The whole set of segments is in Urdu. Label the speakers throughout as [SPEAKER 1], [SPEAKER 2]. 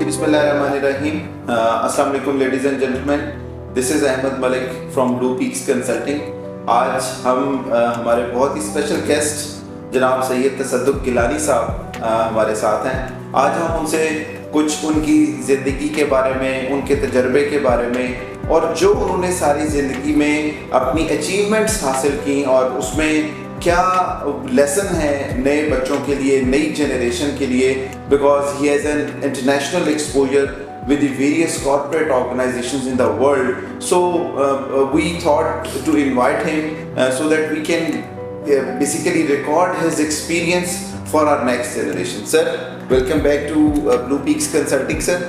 [SPEAKER 1] Bismillahirrahmanirrahim. Assalamu alaikum ladies and gentlemen. This is Ahmed Malik from Blue Peaks Consulting. آج ہم ہمارے بہت ہی اسپیشل گیسٹ جناب سید تصدق گیلانی صاحب ہمارے ساتھ ہیں. آج ہم ان سے کچھ ان کی زندگی کے بارے میں, ان کے تجربے کے بارے میں, اور جو انہوں نے ساری زندگی میں اپنی اچیومنٹس حاصل کی اور اس میں کیا لیسن ہے نئے بچوں کے لیے, نئی جنریشن کے لیے, because he has an international exposure with the various corporate organizations in the world. So we thought to invite him so that we can basically record his experience for our next generation. Sir, welcome back to Blue Peaks Consulting, sir.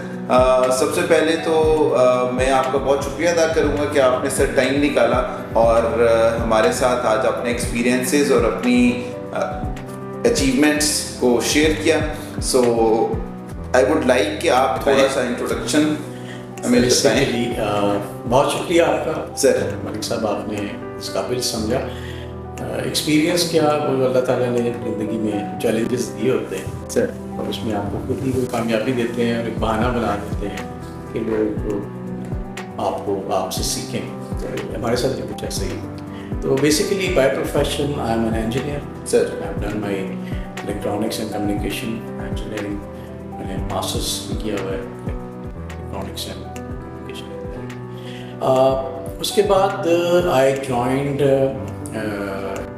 [SPEAKER 1] سب سے پہلے تو میں آپ کا بہت شکریہ ادا کروں گا کہ آپ نے سر ٹائم نکالا اور ہمارے ساتھ آج اپنے ایکسپیرینسز اور اپنی اچیومنٹس کو شیئر کیا. سو I would like کہ آپ تھوڑا سا انٹروڈکشن ہمیں بتائیں.
[SPEAKER 2] بہت شکریہ آپ کا
[SPEAKER 1] سر
[SPEAKER 2] ملک صاحب, آپ نے اس قابل سمجھا. ایکسپیرینس کیا وہ اللہ تعالیٰ نے زندگی میں چیلنجز دیے ہوتے ہیں
[SPEAKER 1] سر,
[SPEAKER 2] اور اس میں آپ کو خود ہی کوئی کامیابی دیتے ہیں اور ایک بہانہ بنا دیتے ہیں کہ لوگ آپ سے سیکھیں. ہمارے ساتھ بھی کچھ ایسا ہی. تو basically by profession I am an engineer.
[SPEAKER 1] Sir
[SPEAKER 2] I have done my electronics and communication engineering. میں نے ماسٹرس بھی کیا ہوا ہے الیکٹرانکس اینڈ کمیونیکیشن. اس کے بعد I joined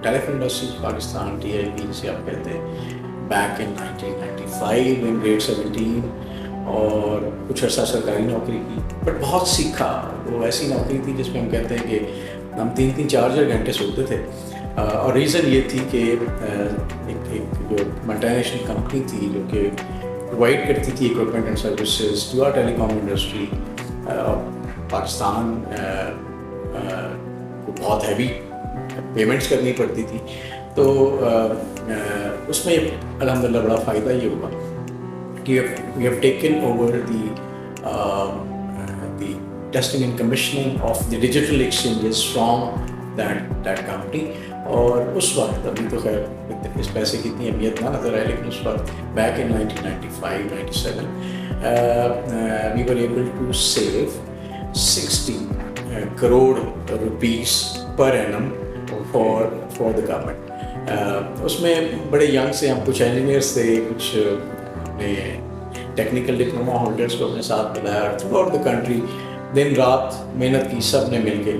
[SPEAKER 2] telephone industry Pakistan, T I P جسے آپ کہتے ہیں, بیک ان 1995 ان گریڈ 17, اور کچھ عرصہ سرکاری نوکری کی. بٹ بہت سیکھا. وہ ایسی نوکری تھی جس میں ہم کہتے ہیں کہ ہم 3-4 گھنٹے سوتے تھے, اور ریزن یہ تھی کہ ایک جو ملٹی نیشنل کمپنی تھی جو کہ پرووائڈ کرتی تھی equipment and services to our telecom industry. Pakistan کو بہت ہیوی پیمنٹس کرنی پڑتی تھی, تو اس میں الحمدللہ بڑا فائدہ یہ ہوا کہ we have taken over the testing and commissioning of the digital exchanges from that company. اور اس وقت ابھی تو خیر اس پیسے کی اتنی اہمیت نہ نظر آئے, لیکن اس وقت back in 1995-97 we were able to save 60 crore rupees per annum for the government. اس میں بڑے ینگ سے ہم کچھ انجینئرس تھے, کچھ اپنے ٹیکنیکل ڈپلوما ہولڈرس کو اپنے ساتھ ملایا تھرو آؤٹ دا کنٹری. دن رات محنت کی سب نے مل کے,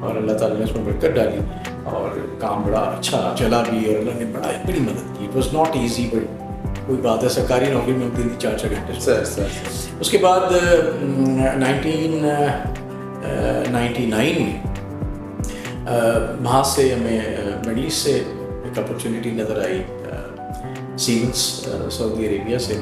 [SPEAKER 2] اور اللہ تعالیٰ نے اس میں برکت ڈالی اور کام بڑا اچھا چلا بھی, اور اللہ نے بڑی مدد کی. It was not easy, but کوئی بات ہے, سرکاری نوکری میں 3-4 گھنٹے. اس کے بعد 1999 میں وہاں سے ہمیں مڈل ایسٹ سے ایک اپرچونیٹی نظر آئی, سیمنس سعودی عربیہ سے,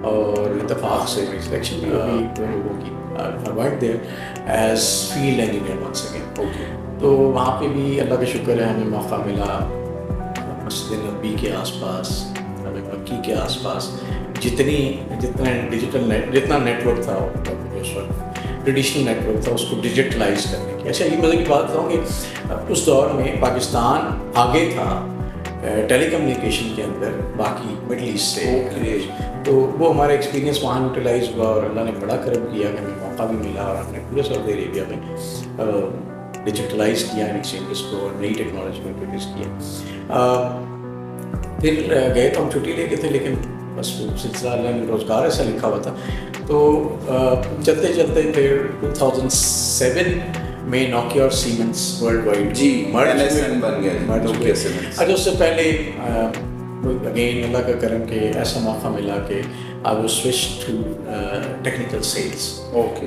[SPEAKER 2] اور اتفاق سے میری سلیکشن بھی ہوئی دو لوگوں کی. I worked there as field engineer once again. Okay. تو وہاں پہ بھی اللہ کا شکر ہے ہمیں موقع ملا مسجد نبی کے آس پاس, ہمیں مکی کے آس پاس جتنا نیٹ ورک تھا اس وقت ٹریڈیشنل نیٹ ورک تھا, اس کو ڈیجیٹلائز کرنے کی. اچھا, یہ مزے کی بات بتاؤں کہ اس دور میں پاکستان آگے تھا ٹیلی کمیونیکیشن کے اندر باقی مڈل ایسٹ سے. تو وہ ہمارا ایکسپیرینس وہاں یوٹیلائز ہوا, اور اللہ نے بڑا کرم کیا کہ ہمیں موقع بھی ملا, اور ہم نے پورے سعودی عربیہ میں ڈیجیٹلائز کیا ایکسچینجز کو اور نئی ٹیکنالوجی میں انٹروڈیوس کیا. پھر گئے تو ہم چھٹی لے کے تھے, لیکن بس وہ سلسلہ اللہ نے روزگار ایسا لکھا ہوا تھا. تو چلتے چلتے پھر 2007 میں نوکیا اور سیمنس ورلڈ وائڈ
[SPEAKER 1] بن گیا.
[SPEAKER 2] اچھا, اس سے پہلے اگین اللہ کا کرم کہ ایسا موقع ملا کہ I was switch to technical sales.
[SPEAKER 1] Okay.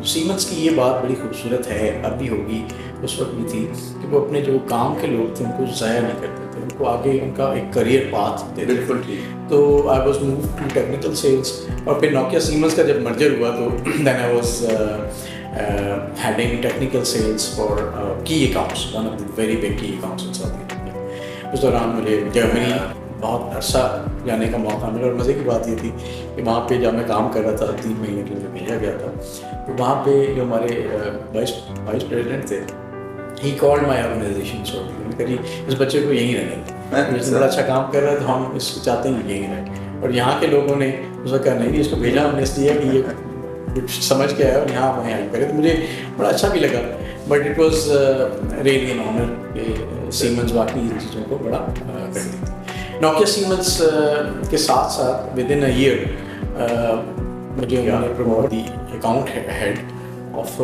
[SPEAKER 2] Siemens کی یہ بات بڑی خوبصورت ہے, اب بھی ہوگی, اس وقت بھی تھی, کہ وہ اپنے جو کام کے لوگ تھے ان کو ضائع نہیں کرتے تھے, ان کو آگے ان کا ایک کریئر پاتھ دیتے.
[SPEAKER 1] بالکل ٹھیک.
[SPEAKER 2] تو I was move to technical sales, اور پھر نوکیا سیمنس کا جب مرجر ہوا تو then I was heading technical sales for key accounts, one of the very big key accounts in Saudi Arabia. اس دوران مجھے جرمنی بہت عرصہ جانے کا موقع ملا, اور مزے کی بات یہ تھی کہ وہاں پہ جب میں کام کر رہا تھا 3 مہینے کے لیے بھیجا گیا تھا, تو وہاں پہ جو ہمارے وائس پریزیڈنٹ تھے, ہی کالڈ مائی آرگنائزیشن. سو اس بچے کو یہیں رہنے, اس نے بڑا اچھا کام کر رہا ہے, تو ہم اس کو چاہتے ہیں یہیں رہیں. اور یہاں کے لوگوں نے اس وقت کہا نہیں اس کو بھیجا ہم نے اس لیے کہ یہ کچھ سمجھ کے آیا اور یہاں ہمیں ہیلپ کرے. تو مجھے بڑا اچھا بھی لگا, but it was really an honour کہ سیمنز باقی ان چیزوں کو بڑا کرتی تھی. نوکیا سیمنز کے ساتھ ساتھ ود ان اے ایئر مجھے انہوں نے promote the account head of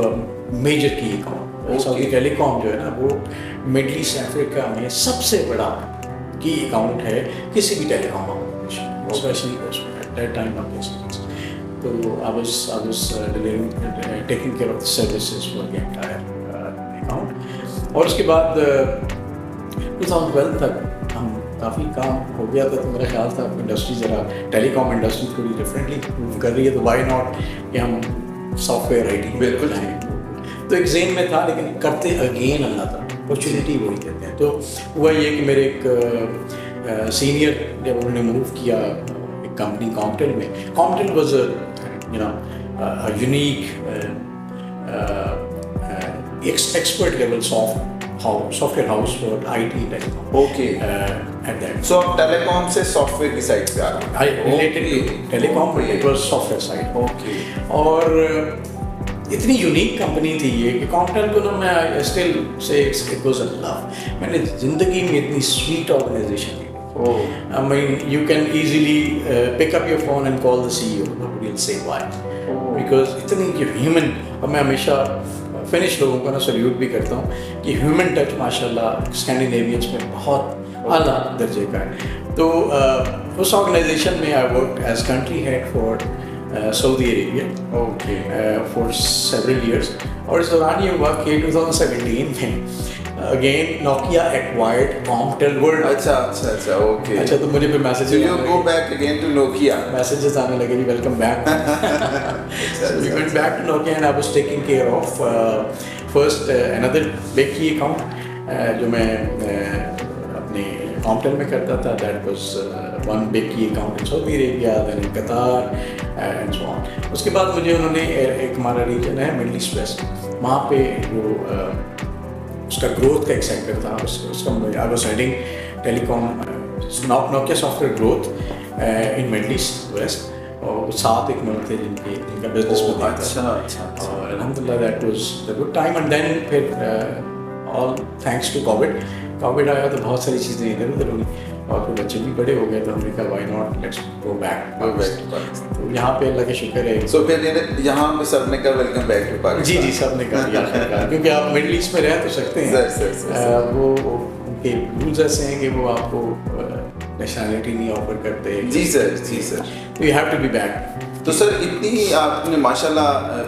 [SPEAKER 2] major key account. Saudi telecom جو ہے نا وہ مڈل ایسٹ افریقہ میں سب سے بڑا کی اکاؤنٹ ہے کسی بھی telecom organization, specially at that time Nokia Siemens. تو I was taking care of the services for the entire account. اور اس کے بعد 2012 تک ہم کافی کام ہو گیا تھا, تو میرا خیال تھا انڈسٹری ذرا ٹیلی کام انڈسٹری تھوڑی ڈفرینٹلی موو کر رہی ہے, تو وائی ناٹ کہ ہم سافٹ ویئر رائٹنگ بالکل ہیں. تو ایک ذہن میں تھا لیکن کرتے اگین اللہ تعالیٰ اپارچونیٹی وہی دیتے ہیں. تو ہوا یہ کہ میرے ایک سینئر جب انہوں نے موو کیا ایک کمپنی کامپٹن میں, Compton was a unique expert level software house for IT and telecom.
[SPEAKER 1] Okay.
[SPEAKER 2] At that.
[SPEAKER 1] So آپ telecom سے software کی side پہ آ گئے.
[SPEAKER 2] I related to telecom, but it was software side.
[SPEAKER 1] Okay.
[SPEAKER 2] اور اتنی یونیک کمپنی تھی یہ کہ کامپٹن کو نا میں still say it was a love. میں نے زندگی میں اتنی sweet organization the. I mean, you can easily pick up your phone and call the CEO. Nobody will say why. Because اتنی human, اور میں ہمیشہ فنش لوگوں کو نا سلیوٹ بھی کرتا ہوں کہ ہیومن ٹچ ماشاء اللہ اسکینڈینیوینس میں بہت اعلیٰ درجے کا ہے. تو اس آرگنائزیشن میں I work as country head for Saudi Arabia for several years. اور اس دوران یہ ہوا کہ 2017 میں again Nokia acquired Comptel World.
[SPEAKER 1] اچھا اوکے.
[SPEAKER 2] اچھا تو مجھے پھر messages
[SPEAKER 1] you go back again to Nokia.
[SPEAKER 2] Messages آنے لگے جی welcome back. We went back to Nokia and I was taking care of first another big key account جو میں اپنے Comptel میں کرتا تھا. That was one big key account in Saudi Arabia, then in Qatar and so on. اس کے بعد مجھے انہوں نے ایک ہمارا ریجن ہے مڈل ایسٹ ویسٹ, وہاں پہ جو اس کا گروتھ کا ایک سیکٹر تھا, اس کا I was heading telecom Nokia software growth in middle east west. اور 7 ایک ملک تھے جن کا بزنس میں تھا. اور الحمد للہ that was the good time. And then پھر آل تھینکس ٹو کووڈ آیا تو بہت ساری چیزیں ادھر ادھر ہوئی, اور پھر بچے بھی بڑے ہو گئے تو ہم نے کہا why not let's go back. تو یہاں پہ اللہ کا شکر ہے.
[SPEAKER 1] سو پھر یہاں پہ سب نے کہا ویلکم بیک ٹو پاکستان.
[SPEAKER 2] جی سب نے کہا کیونکہ آپ مڈل ایسٹ میں رہ تو سکتے ہیں. وہ ان کے رولز ایسے ہیں کہ وہ آپ کو نیشنلٹی نہیں آفر کرتے.
[SPEAKER 1] جی سر.
[SPEAKER 2] تو you have to be back.
[SPEAKER 1] تو سر اتنی آپ نے ماشاء اللہ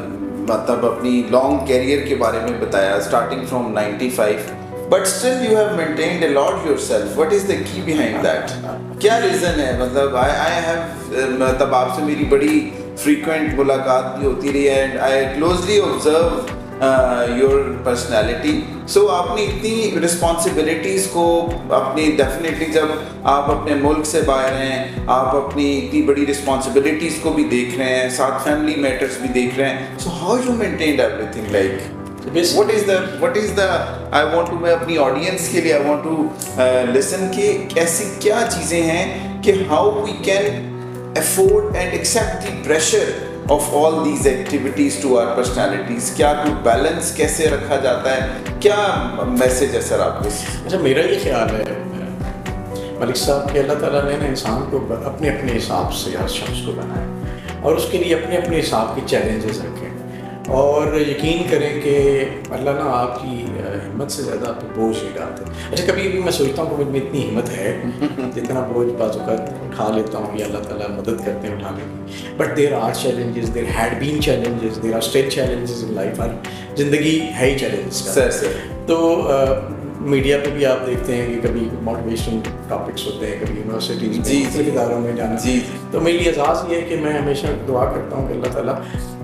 [SPEAKER 1] مطلب اپنی لانگ کیریئر کے بارے میں بتایا starting from 95, but still you have maintained a lot yourself. What is the key behind that? کیا ریزن ہے؟ مطلب I have مطلب آپ سے میری بڑی frequent ملاقات بھی ہوتی رہی ہے and I closely observe your personality. So آپ نے اتنی responsibilities کو اپنی definitely جب آپ اپنے ملک سے باہر ہیں, آپ اپنی اتنی بڑی responsibilities کو بھی دیکھ رہے ہیں, ساتھ family matters بھی دیکھ رہے ہیں. So how you maintained everything like? What is the I want to میں اپنی آڈینس کے لیے I want to listen کہ ایسی کیا چیزیں ہیں کہ how we can afford and accept the pressure of all these activities to our personalities. کیا کوئی بیلنس کیسے رکھا جاتا ہے, کیا میسج ہے سر آپ کو؟
[SPEAKER 2] اچھا میرا یہ خیال ہے ملک صاحب کہ اللہ تعالیٰ نے انسان کو اپنے اپنے حساب سے ہر شخص کو بنایا اور اس کے لیے اپنے اپنے حساب کے چیلنجز رکھے. اور یقین کریں کہ اللہ نا آپ کی ہمت سے زیادہ آپ کو بوجھ نہیں ڈالتے. اچھا کبھی کبھی میں سوچتا ہوں کہ مجھ میں اتنی ہمت ہے جتنا بوجھ بعض اوقات اٹھا لیتا ہوں یا اللہ تعالیٰ مدد کرتے ہیں اٹھانے کی. But there are challenges, there had been challenges, there are still challenges in life. ہر زندگی ہے ہی چیلنجز کا. تو میڈیا پہ بھی آپ دیکھتے ہیں کہ کبھی موٹیویشن ٹاپکس ہوتے ہیں, کبھی یونیورسٹیز میں مختلف اداروں میں جانا. تو میرے لیے اعزاز یہ ہے کہ میں ہمیشہ دعا کرتا ہوں کہ اللہ تعالیٰ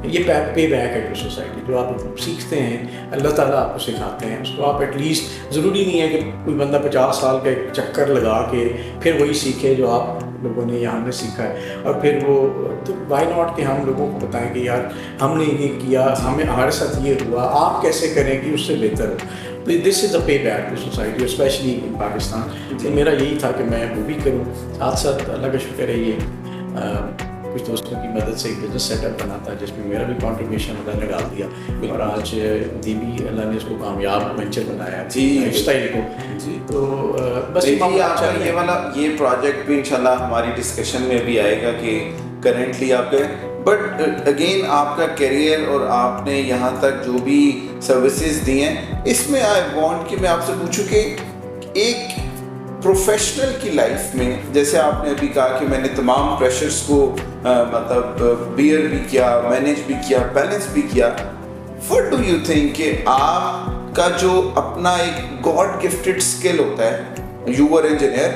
[SPEAKER 2] یہ پے بیک ہے ٹو سوسائٹی. جو آپ سیکھتے ہیں اللہ تعالیٰ آپ کو سکھاتے ہیں, اس کو آپ ایٹ لیسٹ ضروری نہیں ہے کہ کوئی بندہ 50 سال کا ایک چکر لگا کے پھر وہی سیکھے جو آپ لوگوں نے یہاں نے سیکھا ہے. اور پھر وہ تو وائی ناٹ کہ ہم لوگوں کو بتائیں کہ یار ہم نے یہ کیا, ہمیں ہمارے ساتھ یہ ہوا, آپ کیسے کریں کہ اس سے بہتر ہو. تو this is a pay back to society specially in Pakistan. تو میرا یہی تھا کہ میں وہ بھی کروں, ساتھ ساتھ اللہ کا شکر ہے یہ کچھ دوستوں کی مدد سے ایک بزنس سیٹ اپ بنا تھا جس میں میرا بھی کنٹریبیوشن اللہ نے ڈال دیا اور آج دیبی اللہ نے اس کو کامیاب وینچر بنایا لائف اسٹائل کو.
[SPEAKER 1] جی
[SPEAKER 2] تو بس
[SPEAKER 1] یہ والا یہ پروجیکٹ بھی انشاءاللہ ہماری ڈسکشن میں بھی آئے گا کہ کرنٹلی آپ کے بٹ اگین آپ کا کیریئر اور آپ نے یہاں تک جو بھی سروسز دی ہیں اس میں آئی وانٹ کہ میں آپ سے پوچھوں کہ ایک پروفیشنل کی لائف میں جیسے آپ نے ابھی کہا کہ میں نے تمام پریشرز کو مطلب بیئر بھی کیا, مینیج بھی کیا, بیلنس بھی کیا, what do you think کہ آپ کا جو اپنا ایک گاڈ گفٹڈ اسکل ہوتا ہے, you were engineer,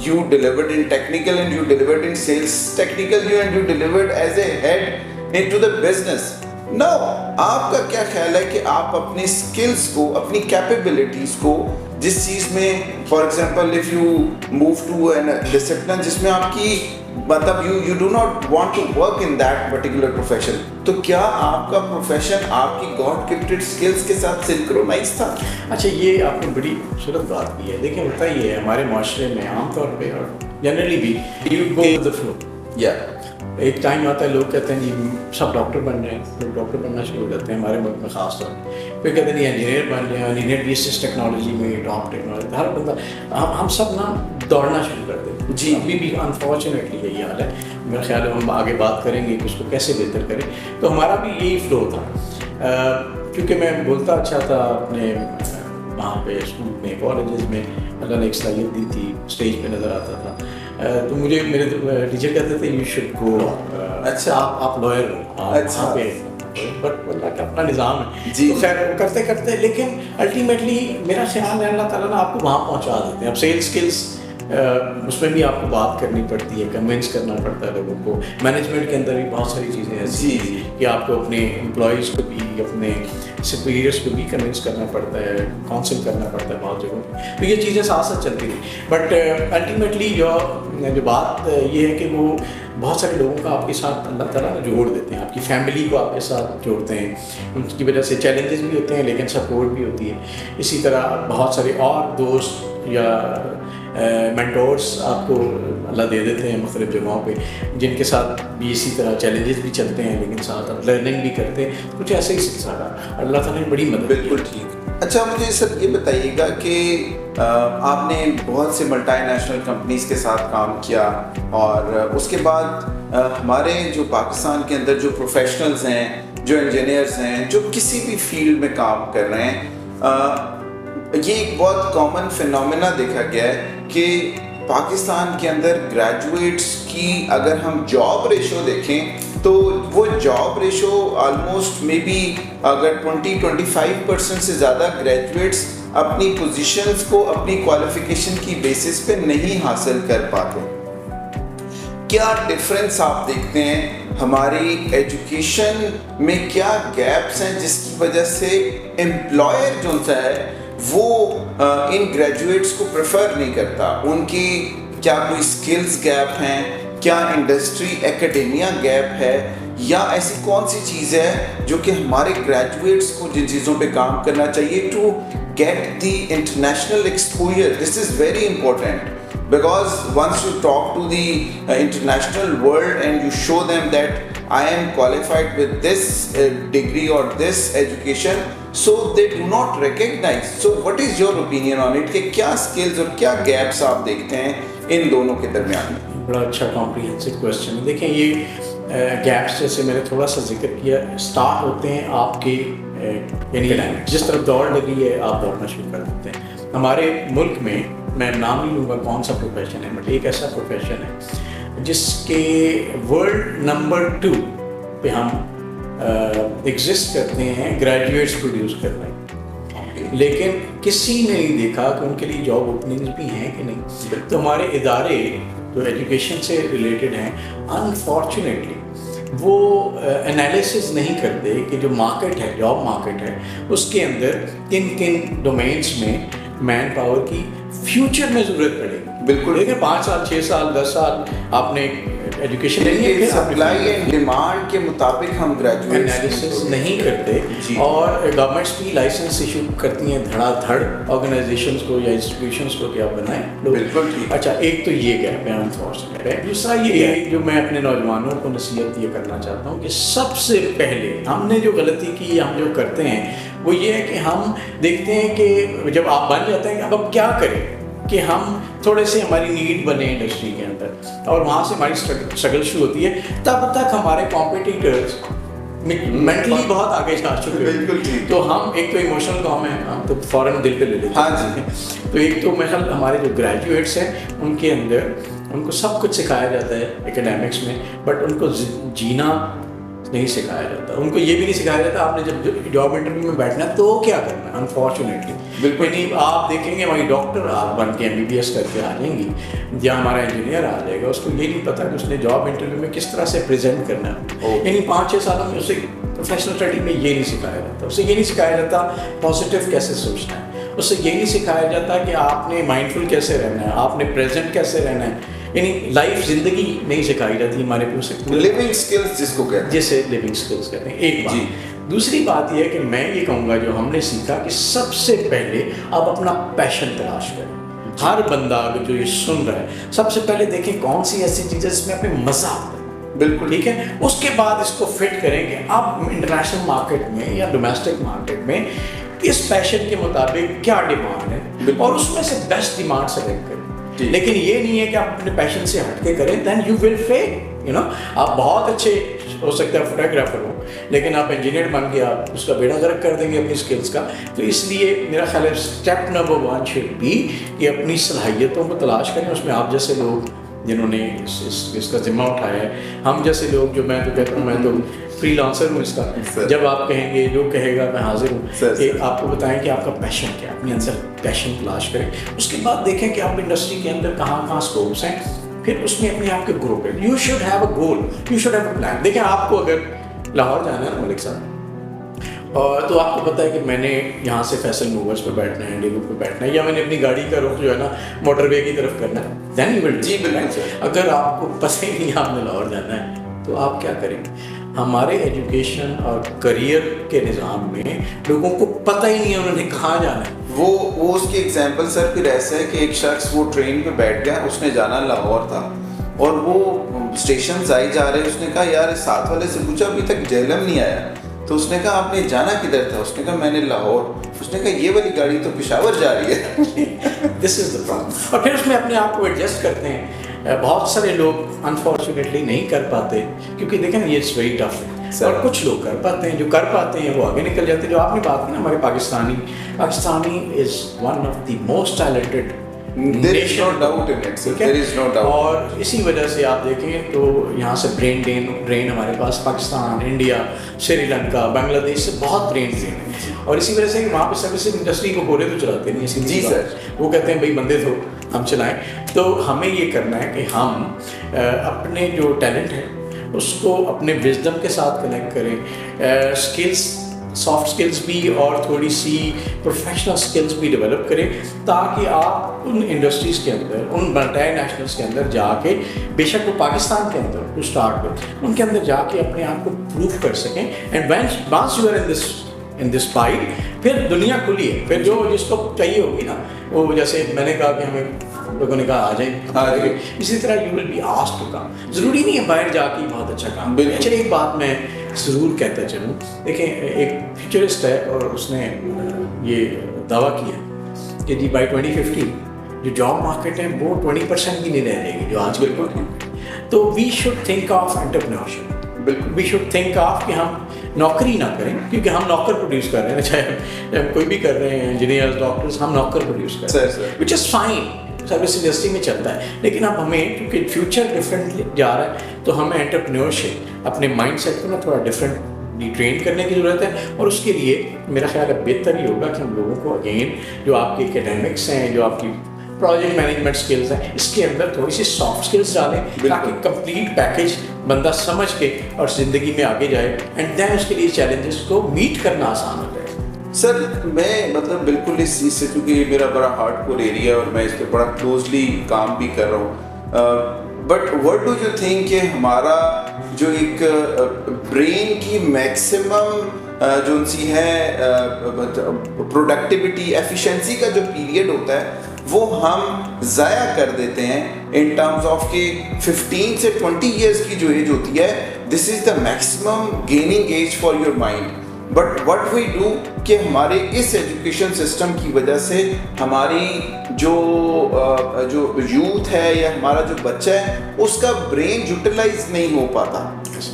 [SPEAKER 1] you delivered in technical and you delivered in sales technical and you delivered as a head into the business. Now آپ کا کیا خیال ہے کہ آپ اپنی اسکلس کو, اپنی کیپیبلٹیز کو جس چیز میں for example if you move to an discipline جس میں آپ کی مطلب you do not want to work in that particular profession, تو کیا آپ کا پروفیشن آپ کی گاڈ گفٹڈ اسکلس کے ساتھ سنکرونائز تھا؟
[SPEAKER 2] اچھا یہ آپ نے بڑی خوبصورت بات کی ہے. دیکھیں ہوتا ہی ہے ہمارے معاشرے میں عام طور پہ اور جنرلی بھی you go with the flow.
[SPEAKER 1] یا
[SPEAKER 2] ایک ٹائم آتا ہے لوگ کہتے ہیں جی سب ڈاکٹر بن رہے ہیں, لوگ ڈاکٹر بننا شروع ہو جاتے ہیں ہمارے ملک میں خاص طور پہ. پھر کہتے ہیں انجینئر بن رہے ہیں, انجینئر بی ایس ٹیکنالوجی میں, ٹاپ ٹیکنالوجی, ہر بندہ ہم سب نا دوڑنا شروع کر دیتے ہیں.
[SPEAKER 1] جی
[SPEAKER 2] ابھی بھی انفارچونیٹلی یہی حال ہے. میرا خیال ہے ہم آگے بات کریں گے کہ اس کو کیسے بہتر کریں. تو ہمارا بھی یہی فلو تھا کیونکہ میں بولتا اچھا تھا اپنے وہاں پہ اسکول میں, کالجز میں, اللہ نے ایک صلاحیت دی تھی, اسٹیج پہ نظر آتا تھا. تو مجھے میرے ٹیچر کہتے تھے یو شوڈ گو,
[SPEAKER 1] اچھا
[SPEAKER 2] آپ لائر ہو,
[SPEAKER 1] اچھا
[SPEAKER 2] پہ بٹ اللہ کا اپنا نظام ہے.
[SPEAKER 1] جی
[SPEAKER 2] خیر کرتے کرتے لیکن الٹیمیٹلی میرا خیال ہے اللہ تعالیٰ نے آپ کو وہاں پہنچا دیتے ہیں. اب سیل اسکلس اس میں بھی آپ کو بات کرنی پڑتی ہے, کنونس کرنا پڑتا ہے لوگوں کو. مینجمنٹ کے اندر بھی بہت ساری چیزیں ایسی ہیں کہ آپ کو اپنے امپلائیز کو بھی, اپنے سپیریئرس کو بھی کنونس کرنا پڑتا ہے, کاؤنسل کرنا پڑتا ہے بہت جگہوں پہ. تو یہ چیزیں ساتھ ساتھ چلتی تھیں. بٹ الٹیمیٹلی جو بات یہ ہے کہ وہ بہت سارے لوگوں کا آپ کے ساتھ اللہ تعالیٰ جوڑ دیتے ہیں, آپ کی فیملی کو آپ کے ساتھ جوڑتے ہیں. ان کی وجہ سے چیلنجز بھی ہوتے ہیں لیکن سپورٹ بھی ہوتی ہے. اسی طرح بہت سارے اور دوست یا مینٹورس آپ کو اللہ دے دیتے ہیں مختلف جگہوں پہ جن کے ساتھ بھی اسی طرح چیلنجز بھی چلتے ہیں لیکن ساتھ آپ لرننگ بھی کرتے ہیں. کچھ ایسا ہی سلسلہ رہا, اللہ تعالیٰ نے بڑی مدد.
[SPEAKER 1] بالکل ٹھیک. اچھا مجھے سر یہ بتائیے گا کہ آپ نے بہت سے ملٹی نیشنل کمپنیز کے ساتھ کام کیا اور اس کے بعد ہمارے جو پاکستان کے اندر جو پروفیشنلز ہیں, جو انجینئرز ہیں, جو کسی بھی فیلڈ میں کام کر رہے ہیں, یہ ایک بہت کامن فینومینا دیکھا گیا ہے کہ پاکستان کے اندر گریجویٹس کی اگر ہم جاب ریشو دیکھیں تو وہ job ratio almost may be اگر 20-25% سے زیادہ گریجویٹس اپنی پوزیشنز کو اپنی کوالیفیکیشن کی بیسس پہ نہیں حاصل کر پاتے. کیا ڈفرینس آپ دیکھتے ہیں ہماری ایجوکیشن میں, کیا گیپس ہیں جس کی وجہ سے امپلائر جو سا ہے وہ ان گریجویٹس کو پریفر نہیں کرتا؟ ان کی کیا کوئی سکلز گیپ ہیں, کیا انڈسٹری ایکیڈیمیا گیپ ہے, یا ایسی کون سی چیز ہے جو کہ ہمارے گریجویٹس کو جن چیزوں پہ کام کرنا چاہیے to get the international exposure? This is very important because once you talk to the international world and you show them that I am qualified with this degree or this education, so they do not recognize. So what is your opinion on it کہ کیا skills اور کیا gaps آپ دیکھتے ہیں ان دونوں کے درمیان میں؟
[SPEAKER 2] بڑا اچھا comprehensive question ہے. دیکھیں یہ گیپس جیسے میں نے تھوڑا سا ذکر کیا اسٹارٹ ہوتے ہیں آپ کے یعنی جس طرف دوڑ لگی ہے آپ دوڑنا شروع کر دیتے ہیں. ہمارے ملک میں میں نام نہیں لوں گا کون سا پروفیشن ہے بٹ ایک ایسا پروفیشن ہے جس کے ورلڈ نمبر 2 پہ ہم ایگزسٹ کرتے ہیں گریجویٹس پروڈیوس کر رہے ہیں, لیکن کسی نے نہیں دیکھا کہ ان کے لیے جاب اوپننگز بھی ہیں کہ نہیں. تو ہمارے ادارے جو ایجوکیشن سے ریلیٹڈ ہیں انفارچونیٹلی وہ انالیسس نہیں کرتے کہ جو مارکیٹ ہے, جاب مارکیٹ ہے, اس کے اندر کن کن ڈومینس میں مین پاور کی فیوچر میں ضرورت پڑے گی.
[SPEAKER 1] بالکل.
[SPEAKER 2] دیکھیں 5 سال 6 سال 10 سال آپ نے ایجوکیشن نہیں ہے، پھر
[SPEAKER 1] سپلائی اینڈ ڈیمانڈ کے مطابق ہم گریجویٹ
[SPEAKER 2] انالیسس نہیں کرتے. اور گورنمنٹس بھی لائسنس ایشو کرتی ہیں دھڑا دھڑ آرگنائزیشنس کو یا انسٹیٹیوشنس کو کہ آپ بنائیں.
[SPEAKER 1] بالکل ٹھیک.
[SPEAKER 2] اچھا ایک تو یہ گیپ ہے انفارچونیٹ ہے. دوسرا یہ ہے جو میں اپنے نوجوانوں کو نصیحت یہ کرنا چاہتا ہوں کہ سب سے پہلے ہم نے جو غلطی کی ہم جو کرتے ہیں وہ یہ ہے کہ ہم دیکھتے ہیں کہ جب آپ بن جاتے ہیں اب کیا کریں کہ ہم تھوڑے سے ہماری نیڈ بنے انڈسٹری کے اندر اور وہاں سے ہماری اسٹرگل شروع ہوتی ہے. تب تک ہمارے کمپیٹیٹرز مینٹلی بہت آگے جا چکے ہیں.
[SPEAKER 1] بالکل ٹھیک.
[SPEAKER 2] تو ہم ایک تو ایموشنل قوم ہے, ہم تو فوراً دل پہ لے لیتے ہیں.
[SPEAKER 1] ہاں جی.
[SPEAKER 2] تو ایک تو میرا خیال ہمارے جو گریجویٹس ہیں ان کے اندر ان کو سب کچھ سکھایا جاتا ہے اکیڈیمکس میں, بٹ ان کو جینا نہیں سکھایا جاتا. ان کو یہ بھی نہیں سکھایا جاتا آپ نے جب جاب انٹرویو میں بیٹھنا ہے تو کیا کرنا ہے. انفارچونیٹلی بالکل نہیں. آپ دیکھیں گے ہماری ڈاکٹر آپ بن کے MBBS کر کے آ جائیں گی یا ہمارا انجینئر آ جائے گا, اس کو یہ نہیں پتا کہ اس نے جاب انٹرویو میں کس طرح سے پریزنٹ کرنا ہے. یعنی 5-6 سالوں میں اسے پروفیشنل اسٹڈی میں یہ نہیں سکھایا جاتا. اسے یہ نہیں سکھایا جاتا پازیٹیو کیسے سوچنا ہے. اسے یہ نہیں سکھایا جاتا کہ آپ نے مائنڈفل کیسے رہنا ہے, آپ نے پریزنٹ کیسے رہنا ہے. یعنی لائف زندگی نہیں سکھائی جاتی ہمارے پہ.
[SPEAKER 1] لیونگ اسکلز جس کو کہتے ہیں,
[SPEAKER 2] جسے لیونگ اسکلز کہتے ہیں. ایک بات. دوسری بات یہ ہے کہ میں یہ کہوں گا جو ہم نے سیکھا کہ سب سے پہلے آپ اپنا پیشن تلاش کریں. ہر بندہ اگر جو یہ سن رہا ہے سب سے پہلے دیکھیں کون سی ایسی چیزیں جس میں اپنے مزہ آتا ہے.
[SPEAKER 1] بالکل
[SPEAKER 2] ٹھیک ہے. اس کے بعد اس کو فٹ کریں کہ آپ انٹرنیشنل مارکیٹ میں یا ڈومیسٹک مارکیٹ میں اس پیشن کے مطابق کیا ڈیمانڈ ہے اور اس میں سے بیسٹ ڈیمانڈ سلیکٹ کریں. لیکن یہ نہیں ہے کہ آپ اپنے پیشن سے ہٹ کے کریں, then you will feel. You know آپ بہت اچھے ہو سکتا ہے فوٹوگرافر ہو لیکن آپ انجینئر بن کے آپ اس کا بیڑا غرق کر دیں گے اپنی اسکلس کا. تو اس لیے میرا خیال ہے اسٹیپ نمبر 1 شوڈ بی کہ اپنی صلاحیتوں کو تلاش کریں. اس میں آپ جیسے لوگ جنہوں نے اس کا ذمہ اٹھایا ہے, ہم جیسے لوگ جو میں تو کہتا ہوں میں تو فری لانسر ہوں اس کا. جب آپ کہیں گے جو کہے گا میں حاضر ہوں کہ آپ کو بتائیں کہ آپ کا پیشن کیا ہے, اپنے اندر پیشن تلاش کریں. اس کے بعد دیکھیں کہ آپ انڈسٹری کے اندر کہاں کہاں اسکوپس ہیں, پھر اس میں اپنے آپ کے گرو کریں. You should have a goal, you should have a plan. دیکھیں آپ کو اگر لاہور جانا ہے نا ملک صاحب, اور تو آپ کو پتہ ہے کہ میں نے یہاں سے فیصل موورس پہ بیٹھنا ہے, انڈیگو پہ بیٹھنا ہے, یا میں نے اپنی گاڑی کا رخ جو ہے نا موٹر وے کی طرف کرنا ہے, دین یو ول. جی بالکل. اگر آپ کو پتہ ہی نہیں آپ نے لاہور جانا ہے تو آپ کیا کریں گے. ہمارے ایجوکیشن اور کریئر کے نظام میں لوگوں کو پتہ ہی نہیں ہے انہوں نے کہاں جانا ہے.
[SPEAKER 1] وہ اس کی ایگزامپل سر پھر ایسا ہے کہ ایک شخص وہ ٹرین پہ بیٹھ گیا, اس نے جانا لاہور تھا اور وہ اسٹیشن آئی جا رہے, اس نے کہا یار ساتھ والے سے پوچھا ابھی تک جہلم نہیں آیا, تو اس نے کہا آپ نے جانا کدھر تھا, اس نے کہا میں نے لاہور. اس نے کہا یہ والی گاڑی تو پشاور جا رہی ہے.
[SPEAKER 2] This is the problem. اور پھر اس میں اپنے آپ کو ایڈجسٹ کرتے ہیں. بہت سارے لوگ انفارچونیٹلی نہیں کر پاتے کیونکہ دیکھیں نا یہ اٹس ویری ٹف ہے. اور کچھ لوگ کر پاتے ہیں, جو کر پاتے ہیں وہ آگے نکل جاتے ہیں. جو آپ نے بات کی نا ہمارے Pakistani is one of the most talented nation. اور اسی وجہ سے آپ دیکھیں تو یہاں سے برین ڈرین ہمارے پاس پاکستان, انڈیا, سری لنکا, بنگلہ دیش سے بہت برین ڈرین ہے. اور اسی وجہ سے کہ وہاں پہ سروسز انڈسٹری کو گورے تو چلاتے نہیں. اسی
[SPEAKER 1] جی سر,
[SPEAKER 2] وہ کہتے ہیں بھائی بندے تو ہم چلائیں. تو ہمیں یہ کرنا ہے کہ ہم اپنے جو ٹیلنٹ ہے اس کو اپنے وزڈم کے ساتھ کنیکٹ کریں. اسکلس, سافٹ اسکلس بھی اور تھوڑی سی پروفیشنل اسکلس بھی ڈیولپ کریں تاکہ آپ ان انڈسٹریز کے اندر, ان ملٹی نیشنلس کے اندر جا کے, بے شک وہ پاکستان کے اندر ٹو اسٹارٹ ود, ان کے اندر جا کے اپنے آپ کو پروف کر سکیں. And once you are in this fight, پھر دنیا کھلی ہے. پھر جو جس کو چاہیے ہوگی نا, وہ جیسے میں نے کہا کہ ہمیں لوگوں نے کہا آ جائیں, اسی طرح you will be asked to come. ضروری نہیں ہے باہر جا کے بہت اچھا کام. چلیے ایک بات میں ضرور کہتا چلوں, دیکھیں ایک فیوچرسٹ ہے اور اس نے یہ دعویٰ کیا کہ جی بائی 2050 جو جاب مارکیٹ ہے وہ 20% بھی نہیں رہ جائے گی جو آج بالکل. تو we should think of entrepreneurship. بالکل وی شوڈ تھنک آف کہ ہم نوکری نہ کریں, کیونکہ ہم نوکر پروڈیوس کر رہے ہیں, چاہے ہم کوئی بھی کر رہے ہیں, انجینئرز, ڈاکٹرز, ہم نوکر پروڈیوس کر رہے ہیں, وچ از فائن, سروس انڈسٹری میں چلتا ہے. لیکن اب ہمیں کیونکہ فیوچر ڈفرینٹ جا رہا ہے تو ہمیں انٹرپرینیورشپ اپنے مائنڈ سیٹ کو نا تھوڑا ڈفرینٹ ٹرین کرنے کی ضرورت ہے. اور اس کے لیے میرا خیال ہے بہتر یہ ہوگا کہ ہم لوگوں کو اگین جو آپ کے اکیڈیمکس ہیں, جو آپ کی پروجیکٹ مینجمنٹ اسکلز ہیں, اس کے اندر تھوڑی سی سافٹ اسکلز ڈالیں تاکہ کمپلیٹ پیکیج بندہ سمجھ کے اور زندگی میں آگے جائے. اینڈ دین اس کے لیے چیلنجز کو میٹ کرنا آسان ہو جائے.
[SPEAKER 1] سر میں مطلب بالکل اس چیز سے, کیونکہ یہ میرا بڑا ہارڈ کور ایریا ہے اور میں اس پہ بڑا کلوزلی کام بھی کر رہا ہوں. But what do you think کہ ہمارا جو ایک برین کی میکسیمم جو ان سی ہے پروڈکٹیوٹی ایفیشنسی کا جو پیریڈ ہوتا ہے وہ ہم ضائع کر دیتے ہیں ان ٹرمز آف کہ 15 سے 20 ایئرس کی جو ایج ہوتی ہے this is the maximum gaining age for your mind. But what we do کہ ہمارے اس ایجوکیشن سسٹم کی وجہ سے ہماری جو یوتھ ہے یا ہمارا جو بچہ ہے اس کا برین یوٹیلائز نہیں ہو پاتا.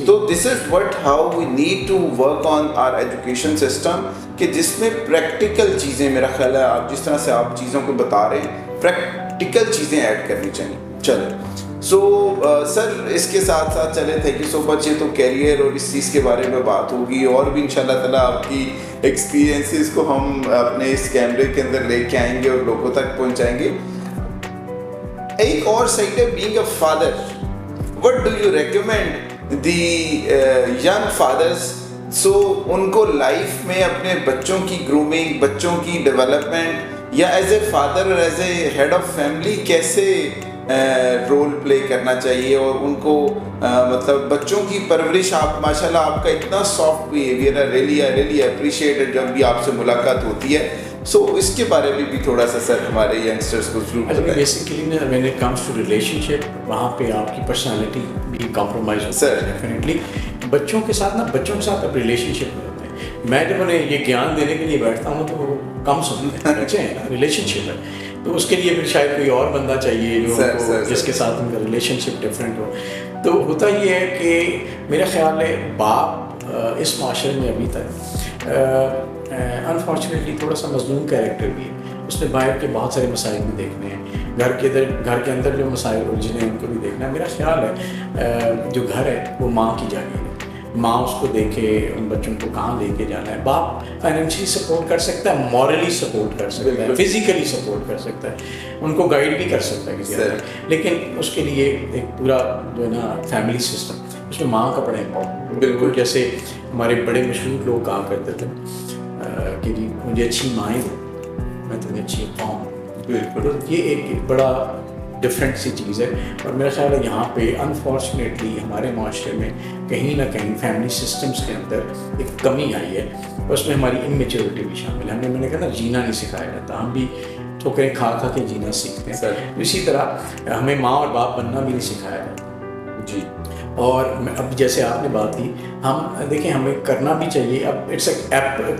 [SPEAKER 1] تو this is what how we need to work on our education system کہ جس میں پریکٹیکل چیزیں میرا خیال ہے آپ جس طرح سے آپ چیزوں کو بتا رہے ہیں پریکٹیکل چیزیں ایڈ کرنی چاہیے. چلیں سو سر اس کے ساتھ ساتھ چلے تھینک یو سو مچ. یہ تو کیریئر اور اس چیز کے بارے میں بات ہوگی اور بھی انشاءاللہ تعالیٰ آپ کی ایکسپیرینسز کو ہم اپنے اس کیمرے کے اندر لے کے آئیں گے اور لوگوں تک پہنچائیں گے. ایک اور سائڈ ہے being a father. What do you recommend the young fathers so ان کو لائف میں اپنے بچوں کی گرومنگ بچوں کی ڈیولپمنٹ یا ایز اے فادر اور as a head of family کیسے رول پلے کرنا چاہیے اور ان کو مطلب بچوں کی پرورش آپ ماشاءاللہ آپ کا اتنا سافٹ بیہیویئر ہے ریلی اپریشیٹ جب بھی آپ سے ملاقات ہوتی ہے. سو اس کے بارے میں بھی تھوڑا سا سر ہمارے ینگسٹرس کو ضرور بتائیں.
[SPEAKER 2] Basically when it comes to relationship وہاں پہ آپ کی پرسنالٹی بھی کمپرومائز ہوتی ہے ڈیفینیٹلی. بچوں کے ساتھ اب ریلیشن شپ میں ہوتے ہیں. میں جب انہیں یہ گیان دینے کے لیے بیٹھتا ہوں تو وہ کم سنتے ہیں بچے ہیں ریلیشن شپ ہے تو اس کے لیے پھر شاید کوئی اور بندہ چاہیے جو جس کے ساتھ ان کا ریلیشن شپ ڈفرینٹ ہو. تو ہوتا یہ ہے کہ میرا خیال ہے باپ اس معاشرے میں ابھی تک انفارچونیٹلی تھوڑا سا مظلوم کیریکٹر بھی ہے. اس نے باہر کے بہت سارے مسائل بھی دیکھنے ہیں, گھر کے اندر جو مسائل الجھنے ہیں ان کو بھی دیکھنا ہے. میرا خیال ہے جو گھر ہے وہ ماں کی جاگیر ہے. ماں اس کو دیکھے ان بچوں کو کہاں لے کے جانا ہے. باپ فائنینشلی سپورٹ کر سکتا ہے, مورلی سپورٹ کر سکتا ہے, فزیکلی سپورٹ کر سکتا ہے, ان کو گائیڈ بھی کر سکتا ہے کسی طرح. لیکن اس کے لیے ایک پورا جو ہے نا فیملی سسٹم اس میں ماں کا بڑا امپورٹنٹ. بالکل جیسے ہمارے بڑے مشہور لوگ کہا کرتے تھے کہ جی مجھے اچھی مائیں دو میں تمہیں اچھی پاؤں. بالکل یہ ایک بڑا ڈفرینٹ سی چیز ہے. اور میرا خیال ہے یہاں پہ انفارچونیٹلی ہمارے معاشرے میں کہیں نہ کہیں فیملی سسٹمس کے اندر ایک کمی آئی ہے. اس میں ہماری انمیچورٹی بھی شامل ہے. میں نے کہا نا جینا نہیں سکھایا جاتا, ہم بھی ٹھوکریں کھا کے جینا سیکھتے ہیں. اسی طرح ہمیں ماں اور باپ بننا بھی نہیں سکھایا جاتا. جی اور اب جیسے آپ نے بات کی ہم دیکھیں ہمیں کرنا بھی چاہیے. اب it's a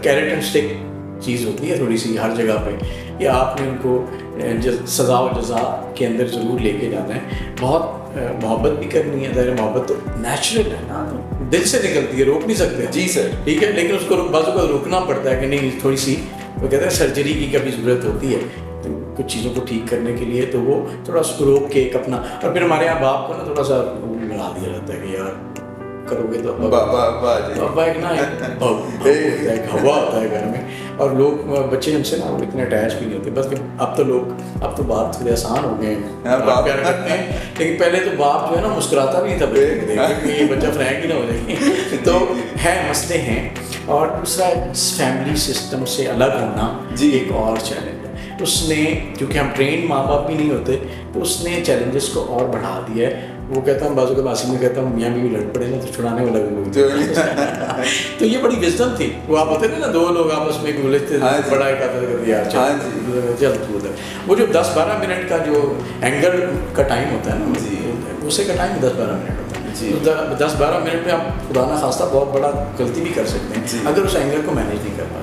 [SPEAKER 2] carrot and stick چیز ہوتی ہے تھوڑی سی ہر جگہ پہ کہ آپ نے ان کو سزا و جزا کے اندر ضرور لے کے جانا ہے. بہت محبت بھی کرنی ہے. ظاہر محبت تو نیچرل ہے نا, دل سے نکلتی ہے, روک نہیں سکتے. جی سر ٹھیک ہے, لیکن اس کو بعض اوقات روکنا پڑتا ہے کہ نہیں تھوڑی سی وہ کہتے ہیں سرجری کی کبھی ضرورت ہوتی ہے کچھ چیزوں کو ٹھیک کرنے کے لیے. تو وہ تھوڑا اس کو روک کے ایک اپنا اور پھر ہمارے یہاں باپ کو نا تھوڑا سا ملا دیا جاتا ہے کہ یار کرو گے تو ابا ایک نا ایک ہوا ہوتا ہے گھر میں. اور لوگ بچے ہم سے نا اتنے اٹیچ بھی نہیں ہوتے. بس اب تو باپ تھوڑے آسان ہو گئے ہیں, باپ پیار کرتے ہیں. لیکن پہلے تو باپ جو ہے نا مسکراتا بھی نہیں تھا بچے کو دیکھ کے یہ بچہ فرینک ہی نہ ہو جائے. تو ہے مسئلے ہیں. اور دوسرا فیملی سسٹم سے الگ ہونا ایک اور چیلنج ہے. اس نے کیونکہ ہم ٹرینڈ ماں باپ بھی نہیں ہوتے تو اس نے چیلنجز کو اور بڑھا دیا ہے. وہ کہتا ہوں بازو کے باسی میں کہتا ہوں میاں بھی لڑ پڑے نا تو چھڑانے والا بھی لوگ. تو یہ بڑی وزڈم تھی. وہ آپ ہوتے تھے نا دو لوگ آپس میں گلجھتے تھے بڑا یار چل وہ جو 10-12 منٹ کا جو اینگر کا ٹائم ہوتا ہے نا اسے کا ٹائم 10-12 منٹ ہوتا ہے. 10-12 منٹ میں آپ خدا نہ خواستہ بہت بڑا غلطی بھی کر سکتے ہیں اگر اس اینگر کو مینیج نہیں کر پاتے.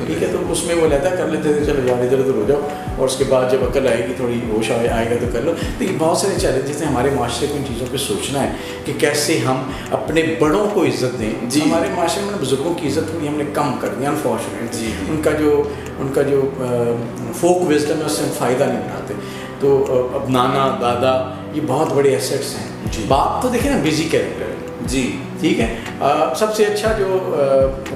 [SPEAKER 2] ٹھیک ہے, تو اس میں وہ لیتا کر لیتے تھے چلو یار ادھر ادھر ہو جاؤ اور اس کے بعد جب عقل آئے گی تھوڑی ہوش آئے گا تو کر لو. تو یہ بہت سارے چیلنجز ہیں ہمارے معاشرے کو. ان چیزوں پہ سوچنا ہے کہ کیسے ہم اپنے بڑوں کو عزت دیں. ہمارے معاشرے میں بزرگوں کی عزت تھوڑی ہم نے کم کر دی انفارچونیٹلی. ان کا جو فوک وزڈم ہے اس سے ہم فائدہ نہیں اٹھاتے. تو اب نانا دادا یہ بہت بڑے ایسیٹس ہیں. باپ تو دیکھیں نا بزی کیریکٹر ہے. جی ٹھیک ہے. سب سے اچھا جو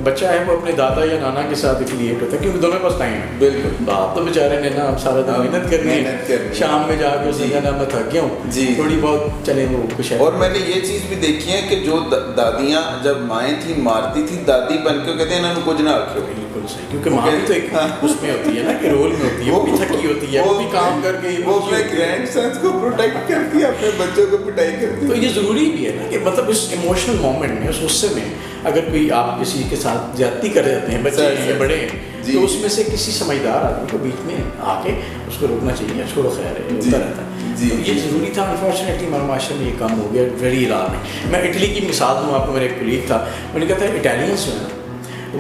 [SPEAKER 2] بچہ ہے وہ اپنے دادا یا نانا کے ساتھ ریلیٹ ہوتا ہے کیونکہ دونوں کے پاس ٹائم ہے.
[SPEAKER 1] بالکل.
[SPEAKER 2] باپ تو بیچارے نے نا سارا دن محنت کرنی ہے, شام میں جا کے اس نے کہنا میں تھک گیا ہوں, تھوڑی بہت چلے وہ کچھ ہے.
[SPEAKER 1] اور میں نے یہ چیز بھی دیکھی ہے کہ جو دادیاں جب مائیں تھیں مارتی تھیں, دادی بن کے کہتے ہیں انہوں نے کچھ نہ رکھو.
[SPEAKER 2] بالکل صحیح, کیونکہ ماں بھی تو ایک اس میں ہوتی ہے نا کہ رول میں ہوتی ہے, وہ بھی تھکی ہوتی ہے, وہ بھی کام کر کے
[SPEAKER 1] وہ اپنے گرینڈ سنس کو پروٹیکٹ کرتی ہے, اپنے بچوں کو پٹائی کرتی ہے.
[SPEAKER 2] تو یہ ضروری بھی ہے نا کہ مطلب اس ایموشنل مومنٹ میں, اس غصے میں اگر کوئی آپ کسی کے ساتھ زیادتی کر جاتے ہیں, بچے ہیں یا بڑے ہیں, تو اس میں سے کسی سمجھدار آدمی کو بیچ میں آ کے اس کو روکنا چاہیے, چھوڑو خیر ہے, ہوتا رہتا ہے. تو یہ ضروری تھا. انفارچونیٹلی ہمارے معاشرے میں یہ کام ہو گیا ویری رار میں اٹلی کی مثال دوں آپ کو. میرا ایک کولیگ تھا, میں نے کہا تھا اٹالینس جو ہے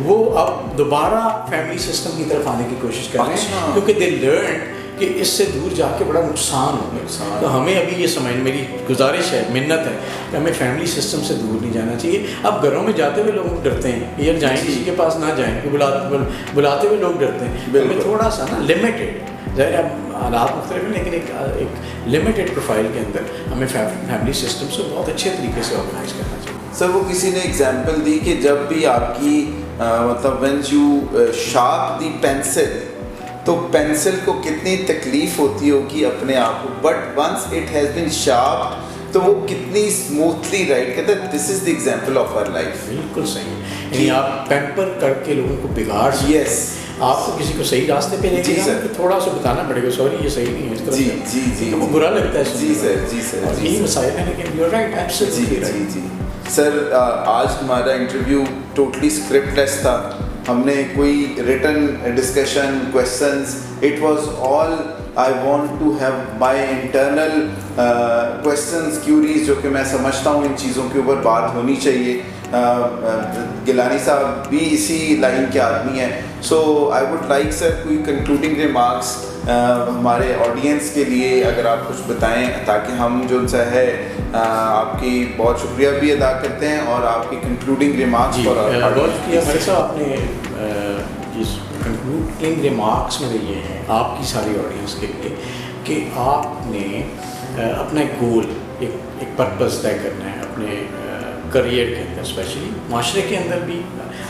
[SPEAKER 2] وہ اب دوبارہ فیملی سسٹم کی طرف آنے کی کوشش کر رہے ہیں کیونکہ دے لرن کہ اس سے دور جا کے بڑا نقصان ہو گیا. تو ہمیں ابھی یہ سمجھ, میری گزارش ہے, منت ہے کہ ہمیں فیملی سسٹم سے دور نہیں جانا چاہیے. اب گھروں میں جاتے ہوئے لوگ ڈرتے ہیں, یار جائیں کسی کے پاس نہ جائیں, بلاتے ہوئے لوگ ڈرتے ہیں. ہمیں تھوڑا سا نا لمیٹیڈ, ظاہر اب حالات مختلف ہیں لیکن ایک لمیٹیڈ پروفائل کے اندر ہمیں فیملی سسٹم سے بہت اچھے طریقے سے آرگنائز کرنا چاہیے.
[SPEAKER 1] سر وہ کسی نے ایگزامپل دی کہ جب بھی آپ کی مطلب when you sharp the pencil, تو پینسل کو کتنی تکلیف ہوتی ہوگی اپنے آپ کو, but once it has been sharp تو وہ کتنی اسموتھلی رائٹ کہتے ہیں. This is the example of our life.
[SPEAKER 2] بالکل صحیح, یعنی آپ پیمپر کر کے لوگوں کو بگاڑ,
[SPEAKER 1] یس,
[SPEAKER 2] آپ کو کسی کو صحیح راستے پہ لے کے جانا, تھوڑا سا بتانا پڑے گا سوری یہ صحیح نہیں ہے اس طرح.
[SPEAKER 1] جی جی جی,
[SPEAKER 2] وہ برا لگتا ہے.
[SPEAKER 1] جی سر, جی سر,
[SPEAKER 2] یہی مسائل ہیں لیکن you are right, absolutely right.
[SPEAKER 1] جی جی سر, آج ہمارا انٹرویو ٹوٹلی اسکرپٹ لیس تھا. ہم نے کوئی written discussion questions, it was all I want to have my internal questions queries, جو کہ میں سمجھتا ہوں ان چیزوں کے اوپر بات ہونی چاہیے. گیلانی صاحب بھی اسی لائن کے آدمی ہیں. سو آئی ووڈ لائک سر کوئی کنکلوڈنگ ریمارکس ہمارے آڈینس کے لیے اگر آپ کچھ بتائیں, تاکہ ہم جو سا ہے آپ کی بہت شکریہ بھی ادا کرتے ہیں اور آپ کی کنکلوڈنگ ریمارکس.
[SPEAKER 2] بہت شکریہ بھائی صاحب, آپ نے اس کنکلوڈنگ ریمارکس میں یہ ہے آپ کی ساری آڈینس کے لیے کہ آپ نے اپنا ایک گول, ایک پرپز طے کرنا ہے اپنے کریئر کے اندر, اسپیشلی معاشرے کے اندر بھی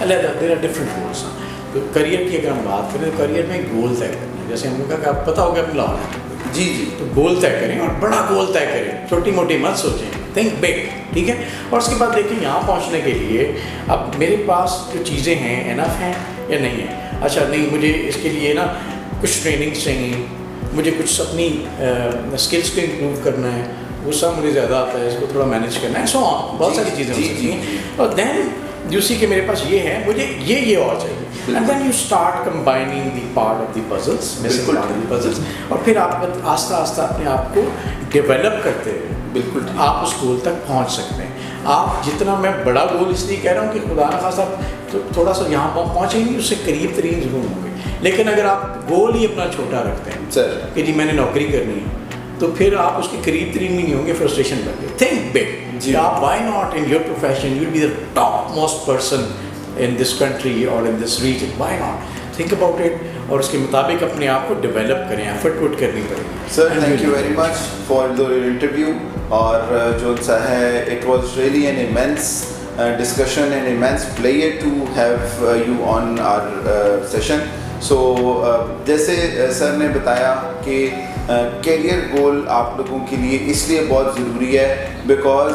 [SPEAKER 2] علیحدہ دیر آر ڈفرینٹ گولس ہیں. تو کریئر کی اگر ہم بات کریں تو کریئر میں ایک گول طے کرنا ہے. جیسے ہم نے کہا کہ آپ پتہ ہوگا اپنا لانا ہے,
[SPEAKER 1] جی جی,
[SPEAKER 2] تو گول طے کریں اور بڑا گول طے کریں, چھوٹی موٹی مت سوچیں, تھنک بگ, ٹھیک ہے. اور اس کے بعد دیکھیں یہاں پہنچنے کے لیے اب میرے پاس جو چیزیں ہیں انف ہیں یا نہیں ہیں. اچھا نہیں, مجھے اس کے لیے نا کچھ ٹریننگس چاہیے, مجھے کچھ اپنی اسکلس کو امپروو کرنا ہے, وہ سب مجھے زیادہ آتا ہے, اس کو تھوڑا مینیج کرنا ہے, سو بہت ساری چیزیں ہو سکتی ہیں. اور دین یو سی کہ میرے پاس یہ ہے, مجھے یہ اور چاہیے, and then you start combining the part of the puzzles, missing part of the puzzles, اور پھر آپ آہستہ آہستہ اپنے آپ کو ڈیولپ کرتے ہوئے
[SPEAKER 1] بالکل
[SPEAKER 2] آپ اس گول تک پہنچ سکتے ہیں. آپ جتنا, میں بڑا گول اس لیے کہہ رہا ہوں کہ خدا نخواستہ تو تھوڑا سا یہاں پہنچیں گے, اس سے قریب ترین ضرور ہوں گے. لیکن اگر آپ گول ہی اپنا چھوٹا رکھتے ہیں
[SPEAKER 1] سر
[SPEAKER 2] کہ جی میں نے نوکری کرنی ہے, تو پھر آپ اس کے قریب ترین بھی نہیں ہوں گے, فرسٹریشن بن گئی. تھنک بگ, آپ why not in your profession you will be the top most person in this country or in this region, why not think about it, اور اس کے مطابق اپنے آپ کو ڈیولپ کریں, ایفرٹ پٹ کرنی پڑے گی.
[SPEAKER 1] Sir thank you very much for the interview, اور جو سا ہے it was really an immense discussion and immense pleasure to have you on our session. So جیسے سر نے بتایا کہ کیریئر گول آپ لوگوں کے لیے اس لیے بہت ضروری ہے بیکاز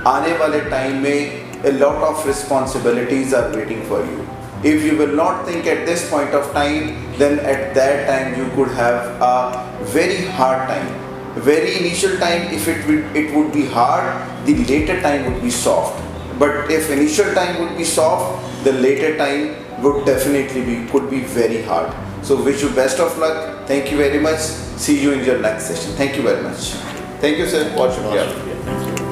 [SPEAKER 1] آنے والے ٹائم میں a lot of responsibilities are waiting for you. If you will not think at this point of time, then at that time you could have a very hard time. Very initial time, if it would be hard, the later time would be soft. But if initial time would be soft, the later time would definitely could be very hard. So wish you best of luck. Thank you very much. See you in your next session. Thank you very much. Thank you sir. Bahut shukriya.